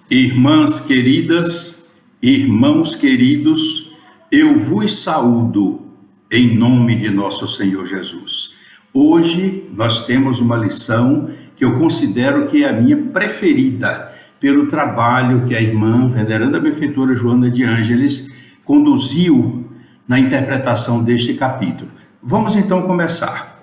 Irmãs queridas, irmãos queridos, eu vos saúdo em nome de nosso Senhor Jesus. Hoje nós temos uma lição que eu considero que é a minha preferida, pelo trabalho que a irmã veneranda benfeitora Joana de Ângeles conduziu na interpretação deste capítulo. Vamos então começar.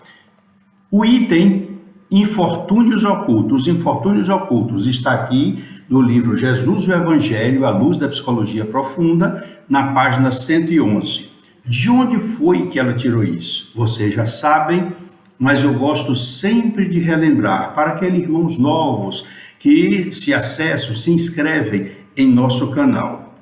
O item Infortúnios Ocultos. Os infortúnios ocultos está aqui no livro Jesus o Evangelho, à luz da psicologia profunda, na página 111. De onde foi que ela tirou isso? Vocês já sabem, mas eu gosto sempre de relembrar para aqueles irmãos novos que se acessam, se inscrevem em nosso canal.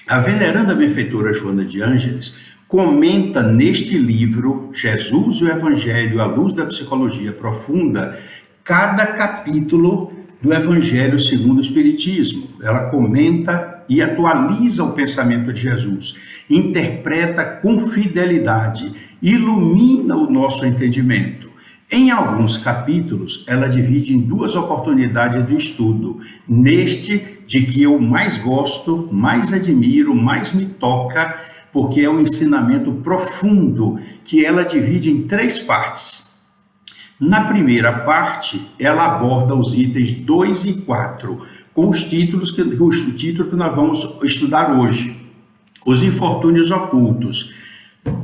A veneranda benfeitora Joana de Ângeles comenta neste livro, Jesus o Evangelho, à luz da psicologia profunda, cada capítulo do Evangelho segundo o Espiritismo. Ela comenta e atualiza o pensamento de Jesus, interpreta com fidelidade, ilumina o nosso entendimento. Em alguns capítulos, ela divide em duas oportunidades de estudo. Neste, de que eu mais gosto, mais admiro, mais me toca, porque é um ensinamento profundo que ela divide em três partes. Na primeira parte, ela aborda os itens 2 e 4, com o título que nós vamos estudar hoje, os infortúnios ocultos.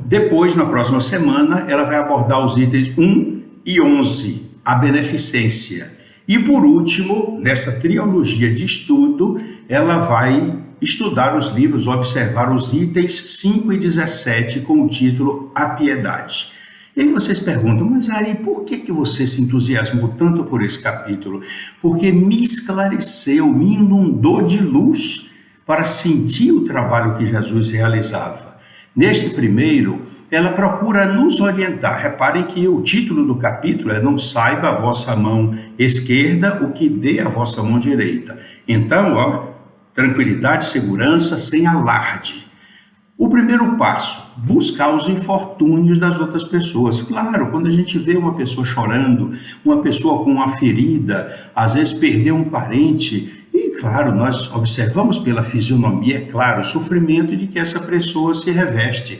Depois, na próxima semana, ela vai abordar os itens 1 e 11, a beneficência. E por último, nessa trilogia de estudo, ela vai estudar os livros, observar os itens 5 e 17 com o título A Piedade. E aí vocês perguntam, mas Ari, por que você se entusiasmou tanto por esse capítulo? Porque me esclareceu, me inundou de luz para sentir o trabalho que Jesus realizava. Neste primeiro, ela procura nos orientar. Reparem que o título do capítulo é Não saiba a vossa mão esquerda o que dê a vossa mão direita. Então, tranquilidade, segurança, sem alarde. O primeiro passo, buscar os infortúnios das outras pessoas. Claro, quando a gente vê uma pessoa chorando, uma pessoa com uma ferida, às vezes perdeu um parente, e claro, nós observamos pela fisionomia, é claro, o sofrimento de que essa pessoa se reveste.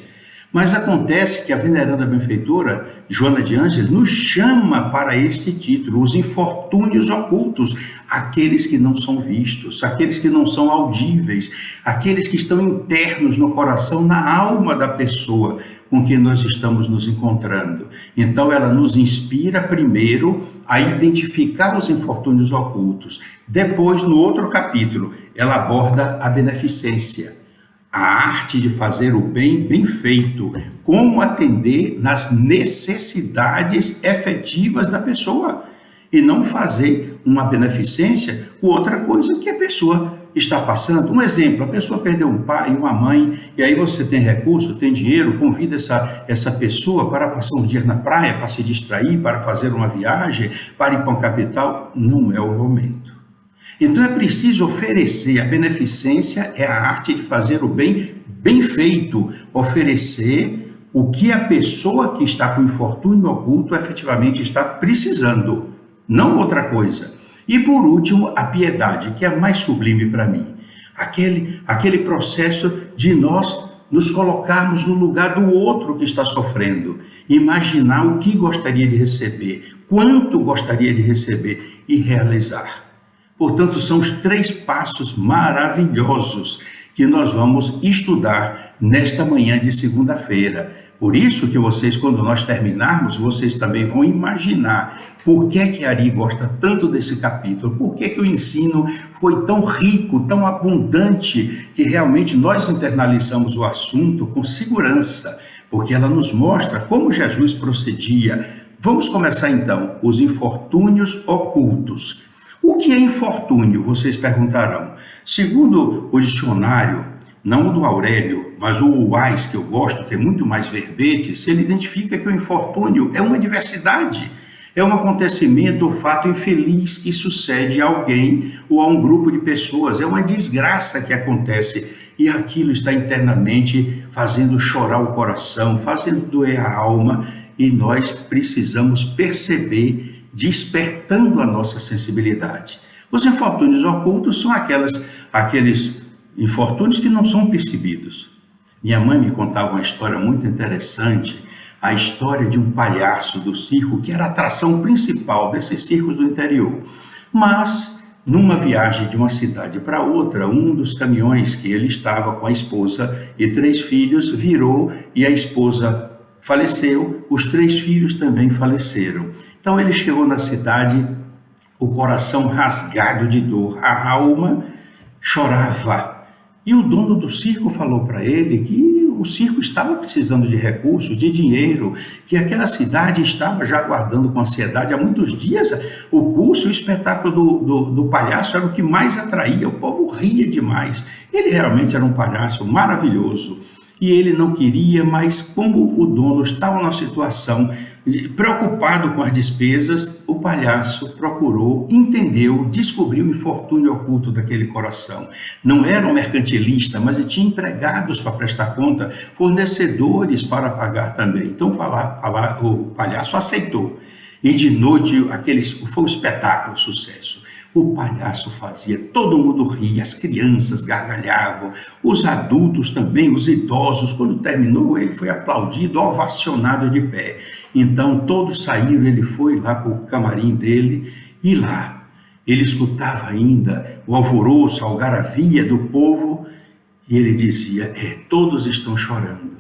Mas acontece que a veneranda benfeitora Joana de Ângeles nos chama para este título, os infortúnios ocultos, aqueles que não são vistos, aqueles que não são audíveis, aqueles que estão internos no coração, na alma da pessoa com quem nós estamos nos encontrando. Então ela nos inspira primeiro a identificar os infortúnios ocultos. Depois, no outro capítulo, ela aborda a beneficência. A arte de fazer o bem bem feito, como atender nas necessidades efetivas da pessoa e não fazer uma beneficência com outra coisa que a pessoa está passando. Um exemplo, a pessoa perdeu um pai, uma mãe, e aí você tem recurso, tem dinheiro, convida essa pessoa para passar um dia na praia, para se distrair, para fazer uma viagem, para ir para um capital. Não é o momento. Então é preciso oferecer, a beneficência é a arte de fazer o bem bem feito, oferecer o que a pessoa que está com infortúnio oculto efetivamente está precisando, não outra coisa. E por último, a piedade, que é a mais sublime para mim, aquele processo de nós nos colocarmos no lugar do outro que está sofrendo, imaginar o que gostaria de receber, quanto gostaria de receber e realizar. Portanto, são os três passos maravilhosos que nós vamos estudar nesta manhã de segunda-feira. Por isso que vocês, quando nós terminarmos, vocês também vão imaginar por que Ari gosta tanto desse capítulo, por que o ensino foi tão rico, tão abundante, que realmente nós internalizamos o assunto com segurança, porque ela nos mostra como Jesus procedia. Vamos começar então, os infortúnios ocultos. O que é infortúnio? Vocês perguntarão. Segundo o dicionário, não o do Aurélio, mas o Wise, que eu gosto, tem muito mais verbetes, ele identifica que o infortúnio é uma adversidade, é um acontecimento ou fato infeliz que sucede a alguém ou a um grupo de pessoas, é uma desgraça que acontece e aquilo está internamente fazendo chorar o coração, fazendo doer a alma, e nós precisamos perceber, despertando a nossa sensibilidade. Os infortúnios ocultos são aqueles infortúnios que não são percebidos. Minha mãe me contava uma história muito interessante, a história de um palhaço do circo, que era a atração principal desses circos do interior. Mas, numa viagem de uma cidade para outra, um dos caminhões que ele estava com a esposa e 3 filhos virou e a esposa faleceu, os 3 filhos também faleceram. Então ele chegou na cidade, o coração rasgado de dor, a alma chorava. E o dono do circo falou para ele que o circo estava precisando de recursos, de dinheiro, que aquela cidade estava já aguardando com ansiedade há muitos dias. O curso, o espetáculo do palhaço era o que mais atraía, o povo ria demais. Ele realmente era um palhaço maravilhoso. E ele não queria, mas como o dono estava numa situação preocupado com as despesas, o palhaço procurou, entendeu, descobriu o infortúnio oculto daquele coração. Não era um mercantilista, mas ele tinha empregados para prestar conta, fornecedores para pagar também. Então o palhaço aceitou. E de noite foi um espetáculo, sucesso. O palhaço fazia, todo mundo ria, as crianças gargalhavam, os adultos também, os idosos. Quando terminou, ele foi aplaudido, ovacionado de pé. Então todos saíram, ele foi lá para o camarim dele e lá ele escutava ainda o alvoroço, a algaravia do povo e ele dizia, todos estão chorando,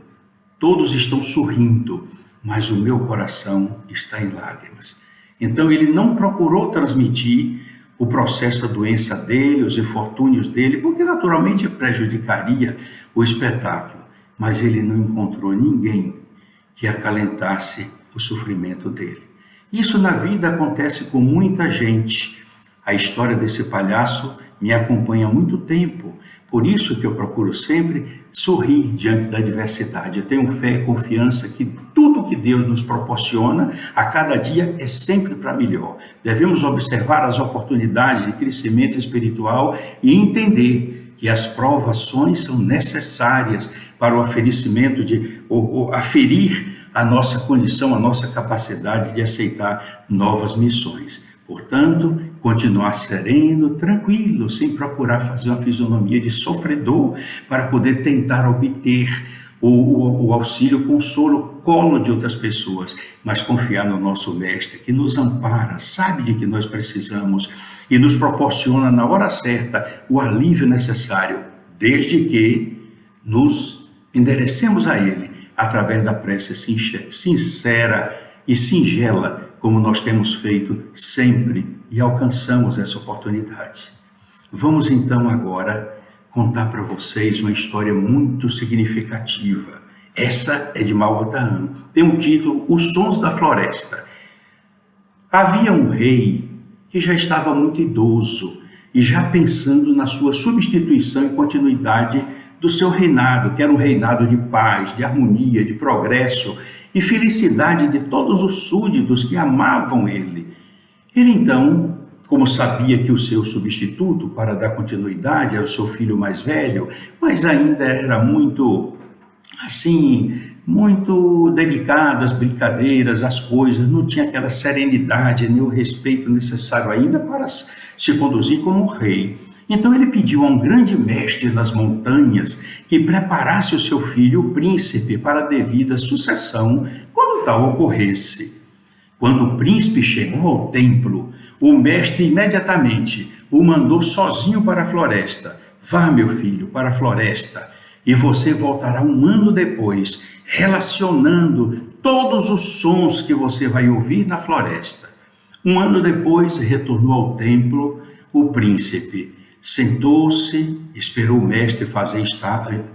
todos estão sorrindo, mas o meu coração está em lágrimas. Então ele não procurou transmitir o processo da doença dele, os infortúnios dele, porque naturalmente prejudicaria o espetáculo, mas ele não encontrou ninguém que acalentasse o sofrimento dele. Isso na vida acontece com muita gente. A história desse palhaço me acompanha há muito tempo, por isso que eu procuro sempre sorrir diante da adversidade. Eu tenho fé e confiança que tudo que Deus nos proporciona a cada dia é sempre para melhor. Devemos observar as oportunidades de crescimento espiritual e entender que as provações são necessárias para o aferimento ou aferir a nossa condição, a nossa capacidade de aceitar novas missões. Portanto, continuar sereno, tranquilo, sem procurar fazer uma fisionomia de sofredor para poder tentar obter o auxílio, o consolo, o colo de outras pessoas, mas confiar no nosso Mestre, que nos ampara, sabe de que nós precisamos e nos proporciona na hora certa o alívio necessário, desde que nos enderecemos a Ele através da prece sincera e singela, como nós temos feito sempre e alcançamos essa oportunidade. Vamos então agora contar para vocês uma história muito significativa. Essa é de Mao Ata-an. Tem o título Os Sons da Floresta. Havia um rei que já estava muito idoso e já pensando na sua substituição e continuidade do seu reinado, que era um reinado de paz, de harmonia, de progresso e felicidade de todos os súditos que amavam ele. Ele então, como sabia que o seu substituto para dar continuidade era o seu filho mais velho, mas ainda era muito dedicado às brincadeiras, às coisas, não tinha aquela serenidade nem o respeito necessário ainda para se conduzir como rei. Então ele pediu a um grande mestre nas montanhas que preparasse o seu filho, o príncipe, para a devida sucessão quando tal ocorresse. Quando o príncipe chegou ao templo, o mestre imediatamente o mandou sozinho para a floresta. Vá, meu filho, para a floresta, e você voltará um ano depois, relacionando todos os sons que você vai ouvir na floresta. Um ano depois, retornou ao templo o príncipe. Sentou-se, esperou o mestre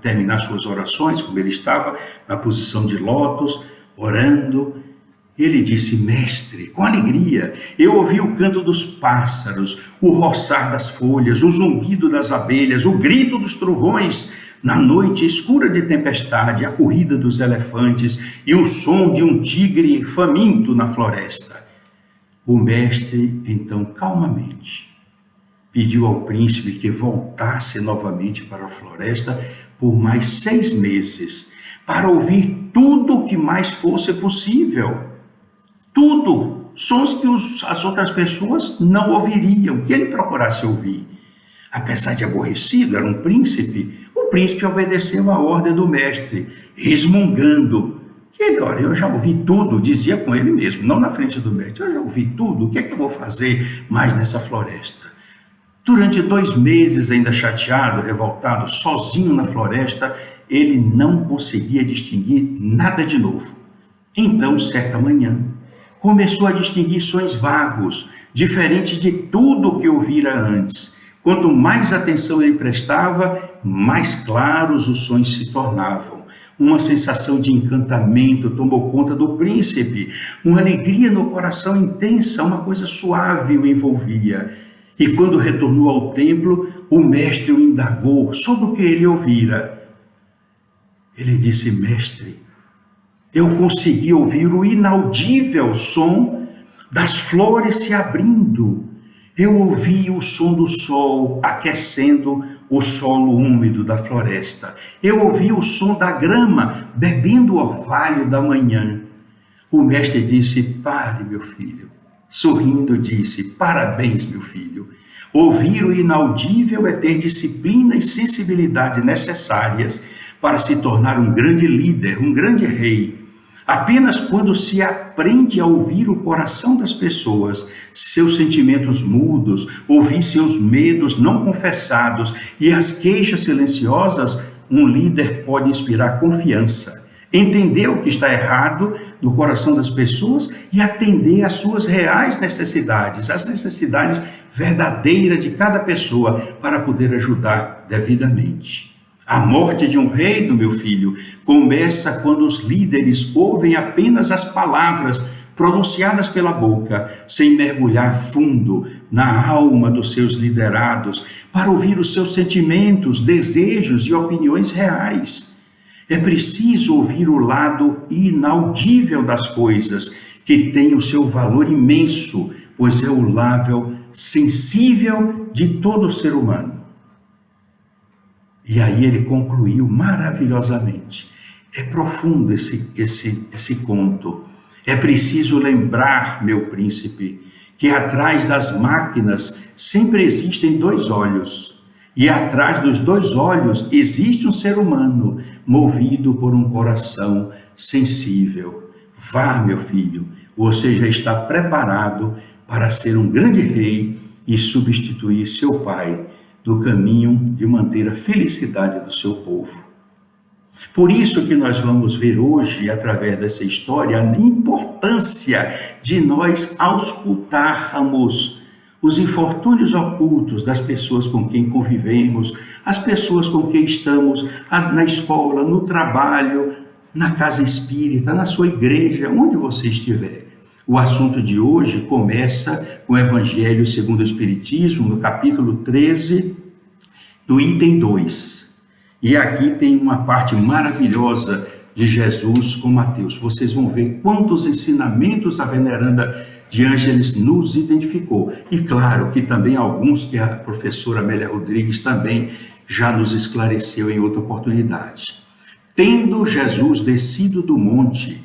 terminar suas orações, como ele estava na posição de lótus, orando. Ele disse, mestre, com alegria, eu ouvi o canto dos pássaros, o roçar das folhas, o zumbido das abelhas, o grito dos trovões, na noite escura de tempestade, a corrida dos elefantes e o som de um tigre faminto na floresta. O mestre, então, calmamente, pediu ao príncipe que voltasse novamente para a floresta por mais 6 meses, para ouvir tudo o que mais fosse possível. Tudo! sons que as outras pessoas não ouviriam, que ele procurasse ouvir. Apesar de aborrecido, era um príncipe, o príncipe obedeceu à ordem do mestre, resmungando. Olha, eu já ouvi tudo, dizia com ele mesmo, não na frente do mestre, eu já ouvi tudo, o que é que eu vou fazer mais nessa floresta? Durante 2 meses, ainda chateado, revoltado, sozinho na floresta, ele não conseguia distinguir nada de novo. Então, certa manhã, começou a distinguir sons vagos, diferentes de tudo que ouvira antes. Quanto mais atenção ele prestava, mais claros os sons se tornavam. Uma sensação de encantamento tomou conta do príncipe, uma alegria no coração intensa, uma coisa suave o envolvia. E quando retornou ao templo, o mestre o indagou sobre o que ele ouvira. Ele disse: mestre, eu consegui ouvir o inaudível som das flores se abrindo. Eu ouvi o som do sol aquecendo o solo úmido da floresta. Eu ouvi o som da grama bebendo o orvalho da manhã. O mestre disse: pare, meu filho. Sorrindo, disse: parabéns, meu filho. Ouvir o inaudível é ter disciplina e sensibilidade necessárias para se tornar um grande líder, um grande rei. Apenas quando se aprende a ouvir o coração das pessoas, seus sentimentos mudos, ouvir seus medos não confessados e as queixas silenciosas, um líder pode inspirar confiança, entender o que está errado no coração das pessoas e atender às suas reais necessidades, as necessidades verdadeiras de cada pessoa para poder ajudar devidamente. A morte de um reino, meu filho, começa quando os líderes ouvem apenas as palavras pronunciadas pela boca, sem mergulhar fundo na alma dos seus liderados, para ouvir os seus sentimentos, desejos e opiniões reais. É preciso ouvir o lado inaudível das coisas, que tem o seu valor imenso, pois é o lado sensível de todo ser humano. E aí ele concluiu maravilhosamente. É profundo esse conto. É preciso lembrar, meu príncipe, que atrás das máquinas sempre existem 2 olhos. E atrás dos 2 olhos existe um ser humano, movido por um coração sensível. Vá, meu filho, você já está preparado para ser um grande rei e substituir seu pai do caminho de manter a felicidade do seu povo. Por isso que nós vamos ver hoje, através dessa história, a importância de nós auscultarmos os infortúnios ocultos das pessoas com quem convivemos, as pessoas com quem estamos na escola, no trabalho, na casa espírita, na sua igreja, onde você estiver. O assunto de hoje começa com o Evangelho segundo o Espiritismo, no capítulo 13, do item 2. E aqui tem uma parte maravilhosa de Jesus com Mateus. Vocês vão ver quantos ensinamentos a veneranda de Ângeles nos identificou. E claro que também alguns que a professora Amélia Rodrigues também já nos esclareceu em outra oportunidade. Tendo Jesus descido do monte,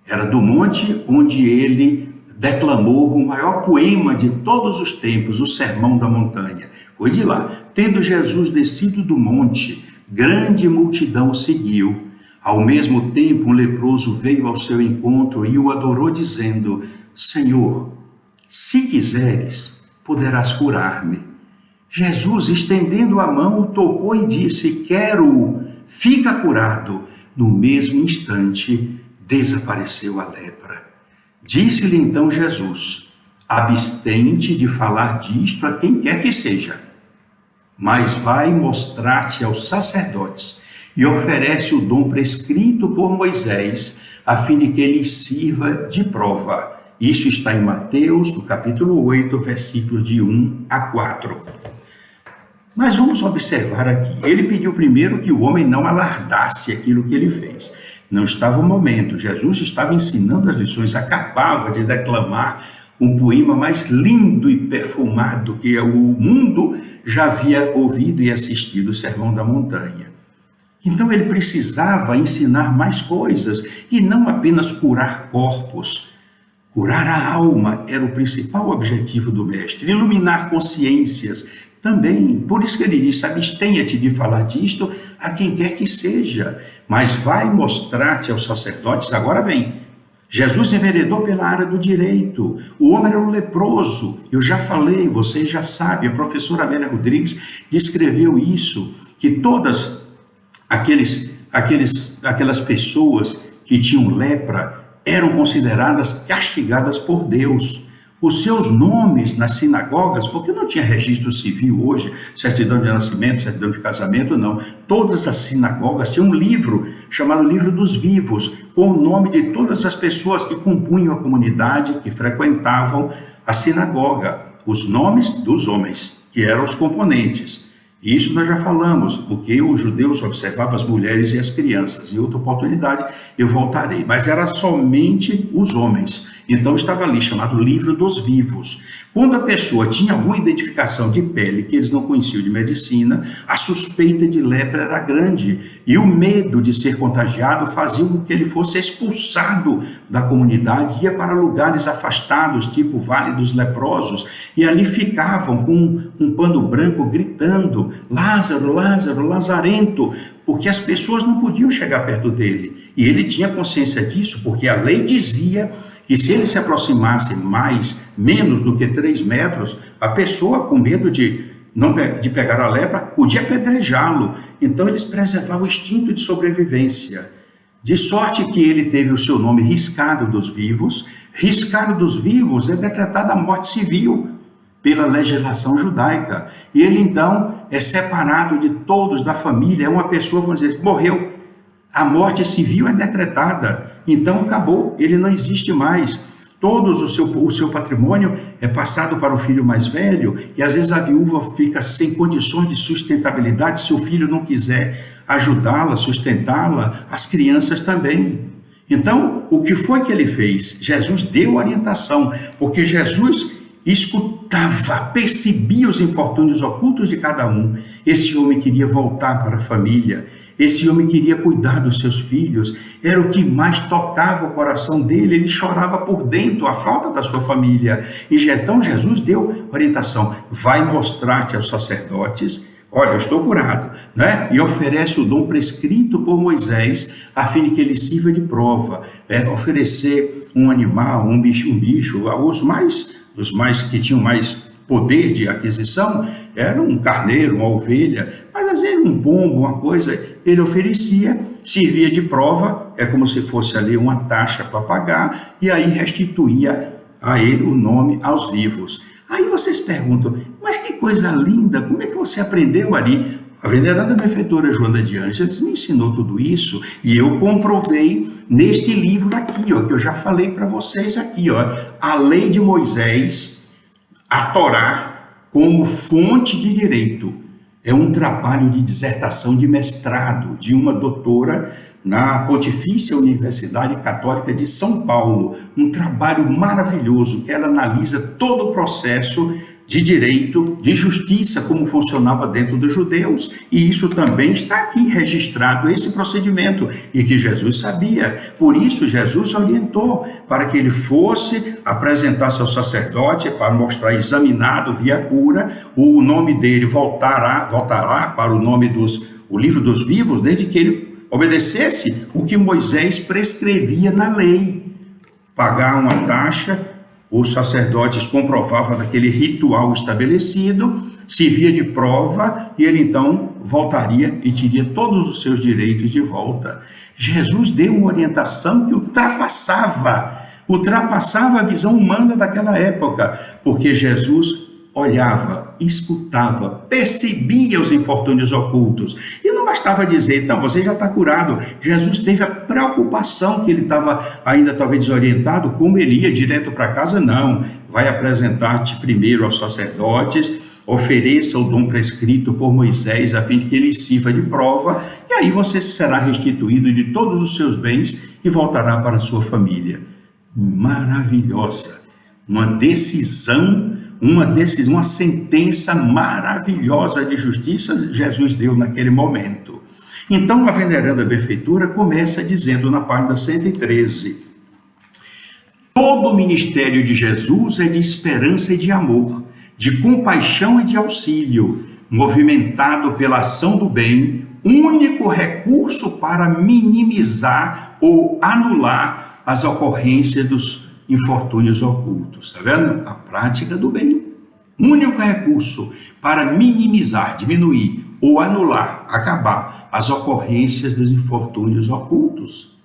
era do monte onde ele declamou o maior poema de todos os tempos, o Sermão da Montanha. Foi de lá. Tendo Jesus descido do monte, grande multidão o seguiu. Ao mesmo tempo, um leproso veio ao seu encontro e o adorou, dizendo: Senhor, se quiseres, poderás curar-me. Jesus, estendendo a mão, o tocou e disse: quero, fica curado. No mesmo instante, desapareceu a lepra. Disse-lhe então Jesus: abstente de falar disto a quem quer que seja, mas vai mostrar-te aos sacerdotes e oferece o dom prescrito por Moisés, a fim de que lhes sirva de prova. Isso está em Mateus, no capítulo 8, versículos de 1 a 4. Mas vamos observar aqui. Ele pediu primeiro que o homem não alardasse aquilo que ele fez. Não estava o momento. Jesus estava ensinando as lições, acabava de declamar um poema mais lindo e perfumado que o mundo já havia ouvido e assistido, o Sermão da Montanha. Então ele precisava ensinar mais coisas e não apenas curar corpos. Curar a alma era o principal objetivo do mestre, iluminar consciências também. Por isso que ele disse: abstenha-te de falar disto a quem quer que seja, mas vai mostrar-te aos sacerdotes. Agora vem. Jesus enveredou pela área do direito. O homem era um leproso. Eu já falei, vocês já sabem, a professora Amélia Rodrigues descreveu isso, que todas aquelas pessoas que tinham lepra eram consideradas castigadas por Deus. Os seus nomes nas sinagogas, porque não tinha registro civil hoje, certidão de nascimento, certidão de casamento, não. Todas as sinagogas tinham um livro chamado Livro dos Vivos, com o nome de todas as pessoas que compunham a comunidade, que frequentavam a sinagoga. Os nomes dos homens, que eram os componentes. Isso nós já falamos, porque os judeus observavam as mulheres e as crianças. Em outra oportunidade eu voltarei, mas era somente os homens. Então estava ali chamado Livro dos Vivos. Quando a pessoa tinha alguma identificação de pele que eles não conheciam de medicina, a suspeita de lepra era grande e o medo de ser contagiado fazia com que ele fosse expulsado da comunidade, ia para lugares afastados, tipo Vale dos Leprosos, e ali ficavam com um pano branco gritando: Lázaro, Lázaro, Lazarento, porque as pessoas não podiam chegar perto dele. E ele tinha consciência disso, porque a lei dizia que se ele se aproximasse menos do que 3 metros, a pessoa, com medo de pegar a lepra, podia apedrejá-lo. Então eles preservavam o instinto de sobrevivência. De sorte que ele teve o seu nome riscado dos vivos. Riscado dos vivos é decretada a morte civil pela legislação judaica. E ele então é separado de todos da família. É uma pessoa, vamos dizer, morreu. A morte civil é decretada, então acabou, ele não existe mais. Todos o seu patrimônio é passado para o filho mais velho, e às vezes a viúva fica sem condições de sustentabilidade se o filho não quiser ajudá-la, sustentá-la, as crianças também. Então, o que foi que ele fez? Jesus deu orientação, porque Jesus escutava, percebia os infortúnios ocultos de cada um. Esse homem queria voltar para a família. Esse homem queria cuidar dos seus filhos, era o que mais tocava o coração dele, ele chorava por dentro a falta da sua família. E então Jesus deu orientação: vai mostrar-te aos sacerdotes, olha, eu estou curado, né? E oferece o dom prescrito por Moisés, a fim de que ele sirva de prova. Oferecer um animal, um bicho, os mais que tinham mais poder de aquisição, era um carneiro, uma ovelha, mas às vezes um pombo, uma coisa, ele oferecia, servia de prova, é como se fosse ali uma taxa para pagar, e aí restituía a ele o nome aos vivos. Aí vocês perguntam: mas que coisa linda, como é que você aprendeu ali? A veneranda benfeitora Joana de Ângeles me ensinou tudo isso, e eu comprovei neste livro aqui, ó, que eu já falei para vocês aqui, ó, a lei de Moisés, a Torá, como fonte de direito. É um trabalho de dissertação de mestrado de uma doutora na Pontifícia Universidade Católica de São Paulo. Um trabalho maravilhoso que ela analisa todo o processo de direito, de justiça, como funcionava dentro dos judeus. E isso também está aqui registrado, esse procedimento, e que Jesus sabia. Por isso, Jesus orientou para que ele fosse apresentar-se ao sacerdote para mostrar examinado via cura. O nome dele voltará para o livro dos vivos, desde que ele obedecesse o que Moisés prescrevia na lei. Pagar uma taxa, os sacerdotes comprovavam daquele ritual estabelecido, servia de prova, e ele então voltaria e teria todos os seus direitos de volta. Jesus deu uma orientação que ultrapassava a visão humana daquela época, porque Jesus olhava, escutava, percebia os infortúnios ocultos. E não bastava dizer: então, você já está curado. Jesus teve a preocupação, que ele estava ainda talvez desorientado, como ele ia direto para casa. Não, vai apresentar-te primeiro aos sacerdotes, ofereça o dom prescrito por Moisés, a fim de que ele sirva de prova, e aí você será restituído de todos os seus bens e voltará para a sua família. Maravilhosa, uma sentença maravilhosa de justiça Jesus deu naquele momento. Então a veneranda benfeitora começa dizendo na página 113: Todo o ministério de Jesus é de esperança e de amor, de compaixão e de auxílio, movimentado pela ação do bem, único recurso para minimizar ou anular as ocorrências dos infortúnios ocultos. Está vendo? A prática do bem. Único recurso para minimizar, diminuir ou anular, acabar as ocorrências dos infortúnios ocultos.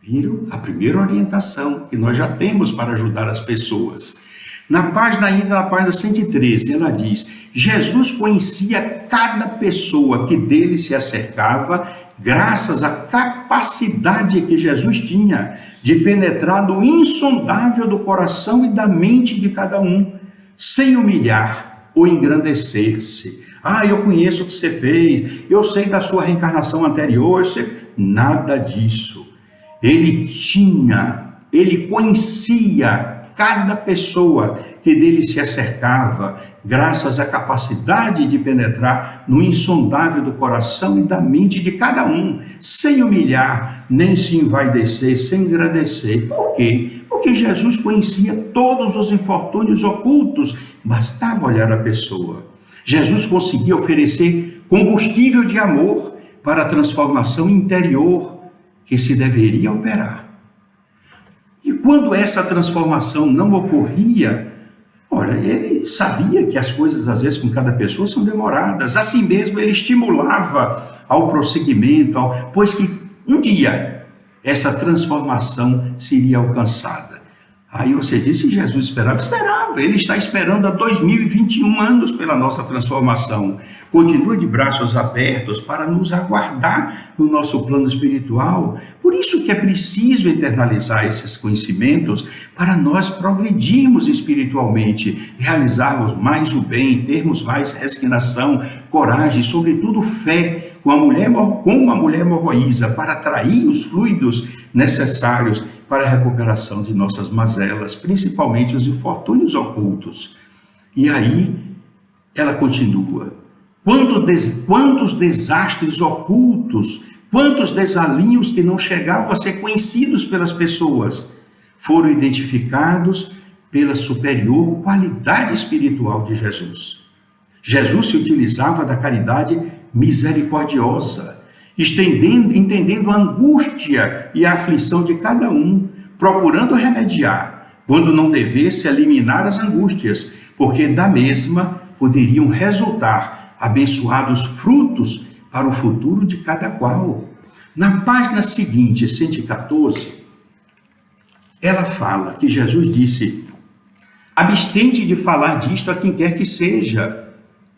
Viram? A primeira orientação que nós já temos para ajudar as pessoas. Na página 113, ela diz: Jesus conhecia cada pessoa que dele se acercava, graças à capacidade que Jesus tinha de penetrar no insondável do coração e da mente de cada um, sem humilhar ou engrandecer-se. Eu conheço o que você fez, eu sei da sua reencarnação anterior, eu sei... Nada disso. Ele conhecia cada pessoa que dele se acercava, graças à capacidade de penetrar no insondável do coração e da mente de cada um, sem humilhar, nem se envaidecer, sem engrandecer. Por quê? Porque Jesus conhecia todos os infortúnios ocultos, bastava olhar a pessoa. Jesus conseguia oferecer combustível de amor para a transformação interior que se deveria operar. E quando essa transformação não ocorria, ele sabia que as coisas, às vezes, com cada pessoa são demoradas. Assim mesmo, ele estimulava ao prosseguimento, pois que um dia essa transformação seria alcançada. Aí você disse: Jesus esperava? Esperava. Ele está esperando há 2021 anos pela nossa transformação. Continua de braços abertos para nos aguardar no nosso plano espiritual. Por isso que é preciso internalizar esses conhecimentos para nós progredirmos espiritualmente, realizarmos mais o bem, termos mais resignação, coragem, sobretudo fé, como a mulher morroísa, para atrair os fluidos necessários para a recuperação de nossas mazelas, principalmente os infortúnios ocultos. E aí ela continua: quantos desastres ocultos, quantos desalinhos que não chegavam a ser conhecidos pelas pessoas, foram identificados pela superior qualidade espiritual de Jesus. Jesus se utilizava da caridade misericordiosa, entendendo a angústia e a aflição de cada um, procurando remediar, quando não devesse eliminar as angústias, porque da mesma poderiam resultar abençoados frutos para o futuro de cada qual. Na página seguinte, 114, ela fala que Jesus disse: abstente de falar disto a quem quer que seja,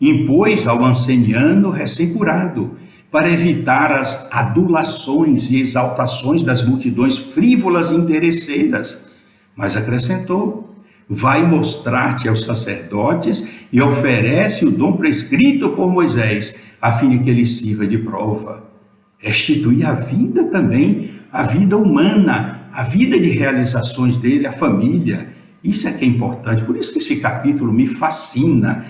impôs ao anceniano recém-curado, para evitar as adulações e exaltações das multidões frívolas e interesseiras. Mas acrescentou: vai mostrar-te aos sacerdotes e oferece o dom prescrito por Moisés, a fim de que ele sirva de prova. Restituir a vida também, a vida humana, a vida de realizações dele, a família. Isso é que é importante. Por isso que esse capítulo me fascina,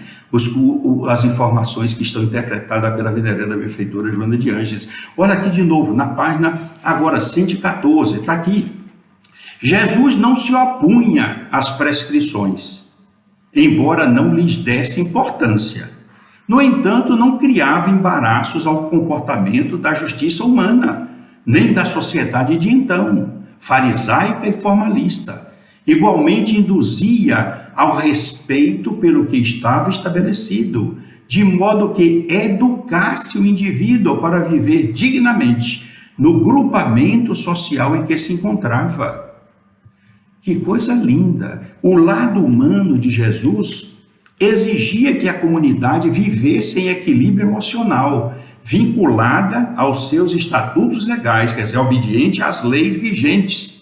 as informações que estão interpretadas pela veneranda benfeitora Joana de Ângeles. Olha aqui de novo, na página agora 114, está aqui. Jesus não se opunha às prescrições, embora não lhes desse importância. No entanto, não criava embaraços ao comportamento da justiça humana, nem da sociedade de então, farisaica e formalista. Igualmente induzia ao respeito pelo que estava estabelecido, de modo que educasse o indivíduo para viver dignamente no grupamento social em que se encontrava. Que coisa linda! O lado humano de Jesus exigia que a comunidade vivesse em equilíbrio emocional, vinculada aos seus estatutos legais, quer dizer, obediente às leis vigentes,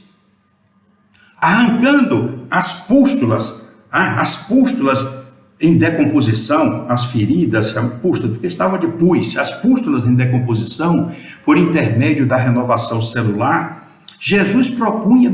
arrancando as pústulas em decomposição, as feridas, porque estavam de pus, as pústulas em decomposição, por intermédio da renovação celular. Jesus propunha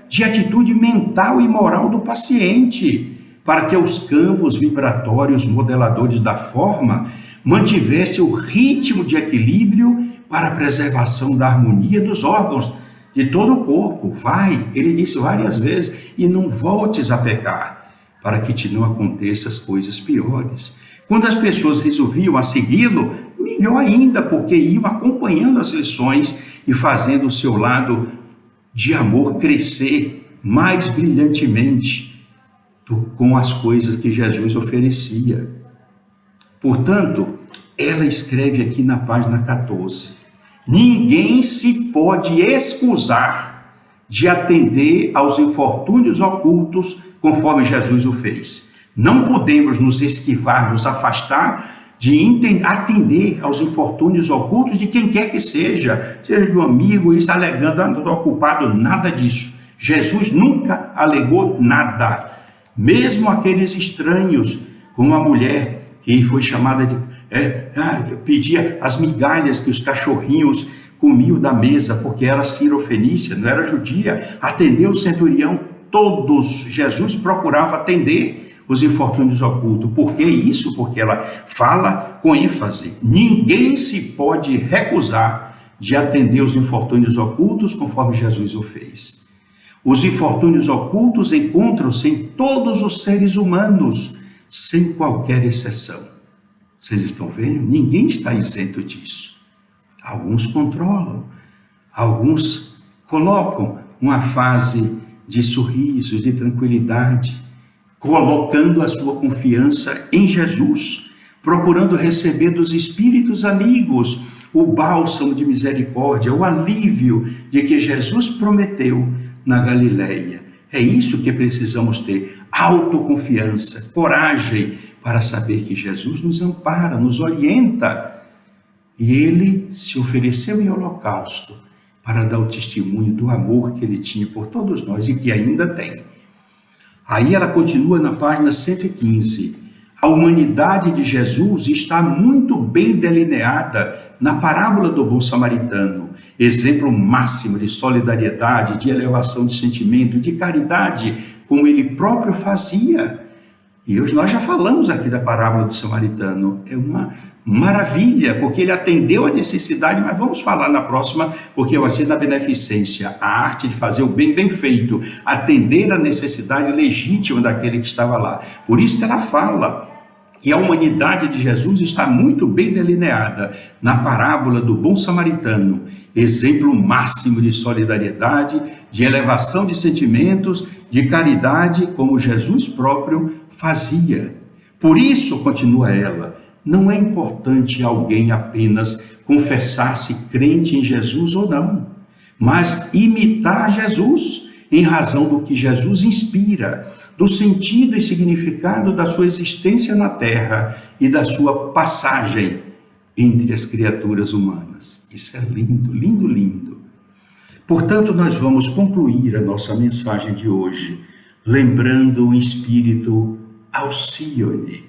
de atitude mental e moral do paciente, para que os campos vibratórios modeladores da forma mantivessem o ritmo de equilíbrio para a preservação da harmonia dos órgãos de todo o corpo. Vai, ele disse várias vezes, e não voltes a pecar, para que te não aconteçam as coisas piores. Quando as pessoas resolviam a segui-lo, melhor ainda, porque iam acompanhando as lições e fazendo o seu lado de amor crescer mais brilhantemente com as coisas que Jesus oferecia. Portanto, ela escreve aqui na página 14: ninguém se pode excusar de atender aos infortúnios ocultos conforme Jesus o fez. Não podemos nos esquivar, nos afastar de atender aos infortúnios ocultos de quem quer que seja de um amigo, e está alegando, não estou ocupado, nada disso. Jesus nunca alegou nada. Mesmo aqueles estranhos, como a mulher que foi chamada de pedia as migalhas que os cachorrinhos comiam da mesa, porque era cirofenícia, não era judia, atendeu o centurião, todos. Jesus procurava atender os infortúnios ocultos. Por que isso? Porque ela fala com ênfase. Ninguém se pode recusar de atender os infortúnios ocultos conforme Jesus o fez. Os infortúnios ocultos encontram-se em todos os seres humanos, sem qualquer exceção. Vocês estão vendo? Ninguém está isento disso. Alguns controlam, alguns colocam uma fase de sorriso, de tranquilidade, colocando a sua confiança em Jesus, procurando receber dos espíritos amigos o bálsamo de misericórdia, o alívio de que Jesus prometeu na Galileia. É isso que precisamos ter: autoconfiança, coragem, para saber que Jesus nos ampara, nos orienta. E ele se ofereceu em holocausto para dar o testemunho do amor que ele tinha por todos nós e que ainda tem. Aí ela continua na página 115. A humanidade de Jesus está muito bem delineada na parábola do bom samaritano, exemplo máximo de solidariedade, de elevação de sentimento, de caridade, como ele próprio fazia. E hoje nós já falamos aqui da parábola do samaritano. É uma maravilha, porque ele atendeu a necessidade, mas vamos falar na próxima, porque vai ser da beneficência, a arte de fazer o bem bem feito, atender a necessidade legítima daquele que estava lá. Por isso que ela fala. E a humanidade de Jesus está muito bem delineada na parábola do bom samaritano, exemplo máximo de solidariedade, de elevação de sentimentos, de caridade, como Jesus próprio fazia. Por isso, continua ela, não é importante alguém apenas confessar-se crente em Jesus ou não, mas imitar Jesus em razão do que Jesus inspira, do sentido e significado da sua existência na Terra e da sua passagem entre as criaturas humanas. Isso é lindo, lindo, lindo. Portanto, nós vamos concluir a nossa mensagem de hoje lembrando o espírito Alcione,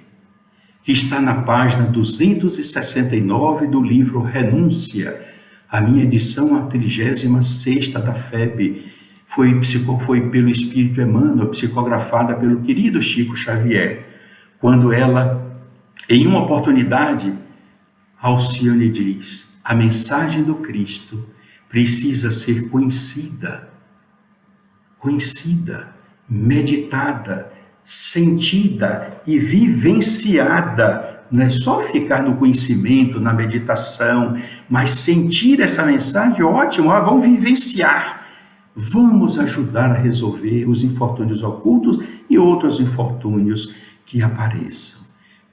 que está na página 269 do livro Renúncia, a minha edição, a 36ª da FEB, foi pelo Espírito Emmanuel, psicografada pelo querido Chico Xavier, quando ela, em uma oportunidade, Alcione diz: a mensagem do Cristo precisa ser conhecida, meditada, sentida e vivenciada. Não é só ficar no conhecimento, na meditação, mas sentir essa mensagem, ótimo, vamos vivenciar. Vamos ajudar a resolver os infortúnios ocultos e outros infortúnios que apareçam.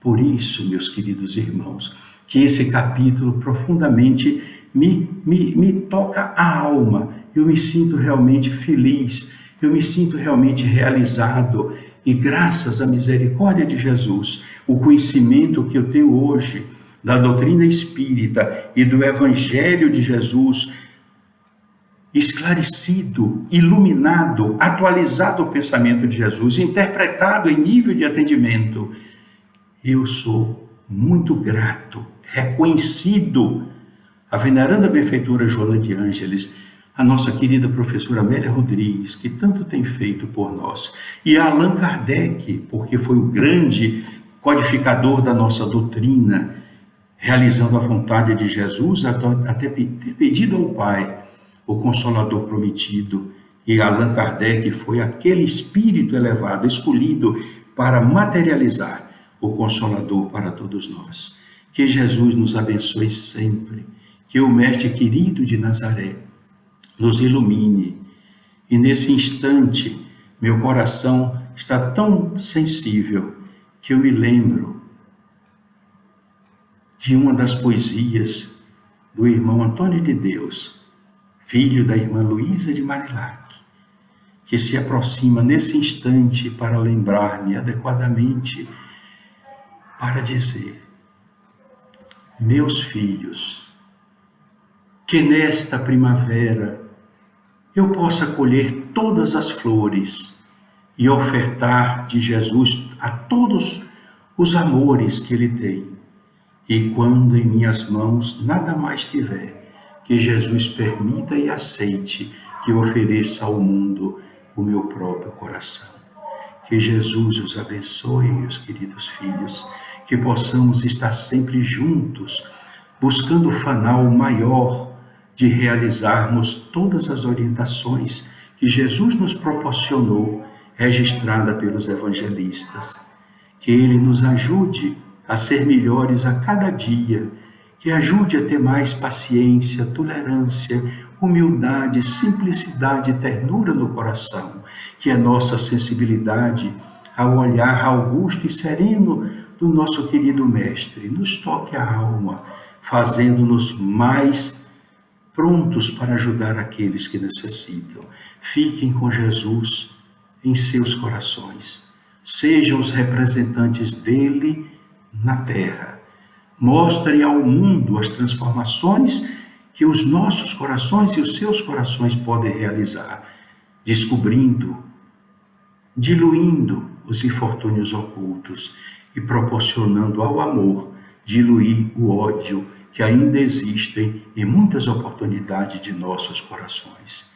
Por isso, meus queridos irmãos, que esse capítulo profundamente me toca a alma. Eu me sinto realmente feliz, eu me sinto realmente realizado. E graças à misericórdia de Jesus, o conhecimento que eu tenho hoje da doutrina espírita e do Evangelho de Jesus, esclarecido, iluminado, atualizado o pensamento de Jesus, interpretado em nível de atendimento, eu sou muito grato, reconhecido a veneranda benfeitora Joana de Ângeles, a nossa querida professora Amélia Rodrigues, que tanto tem feito por nós, e a Allan Kardec, porque foi o grande codificador da nossa doutrina, realizando a vontade de Jesus, até ter pedido ao Pai o Consolador prometido. E Allan Kardec foi aquele espírito elevado, escolhido para materializar o Consolador para todos nós. Que Jesus nos abençoe sempre, que o Mestre querido de Nazaré nos ilumine. E nesse instante, meu coração está tão sensível que eu me lembro de uma das poesias do irmão Antônio de Deus, filho da irmã Luísa de Marilac, que se aproxima nesse instante para lembrar-me adequadamente, para dizer: meus filhos, que nesta primavera eu possa colher todas as flores e ofertar de Jesus a todos os amores que Ele tem. E quando em minhas mãos nada mais tiver, que Jesus permita e aceite que eu ofereça ao mundo o meu próprio coração. Que Jesus os abençoe, meus queridos filhos, que possamos estar sempre juntos, buscando o fanal maior de realizarmos todas as orientações que Jesus nos proporcionou, registrada pelos evangelistas. Que Ele nos ajude a ser melhores a cada dia, que ajude a ter mais paciência, tolerância, humildade, simplicidade e ternura no coração, que a nossa sensibilidade ao olhar augusto e sereno do nosso querido Mestre nos toque a alma, fazendo-nos mais prontos para ajudar aqueles que necessitam. Fiquem com Jesus em seus corações. Sejam os representantes dele na terra. Mostrem ao mundo as transformações que os nossos corações e os seus corações podem realizar, descobrindo, diluindo os infortúnios ocultos e proporcionando ao amor diluir o ódio que ainda existem em muitas oportunidades de nossos corações.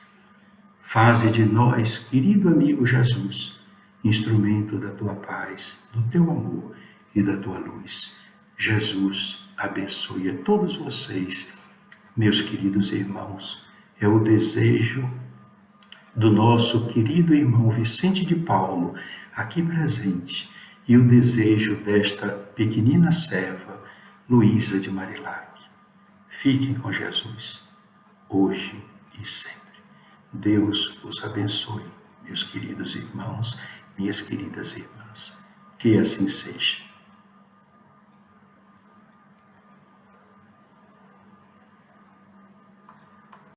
Faze de nós, querido amigo Jesus, instrumento da tua paz, do teu amor e da tua luz. Jesus abençoe a todos vocês, meus queridos irmãos. É o desejo do nosso querido irmão Vicente de Paulo, aqui presente, e o desejo desta pequenina serva, Luísa de Marilac. Fiquem com Jesus, hoje e sempre. Deus os abençoe, meus queridos irmãos, minhas queridas irmãs. Que assim seja.